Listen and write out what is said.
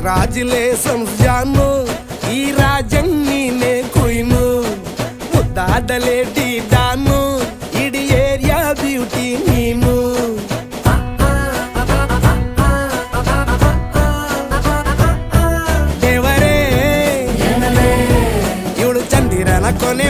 Congratulations ಜಾನು, ಈ ರಾಜಂಗ್ ನೀನೆ ಕುಯ್ನು, ಮುದ್ದಾದ ಲೇಡಿ ಡಾನು, ಇಡೀ ಏರಿಯಾ ಬ್ಯೂಟಿ ನೀನು. ದೇವರೇ ಇವಳು ಚಂದಿರನ ಕೊನೆ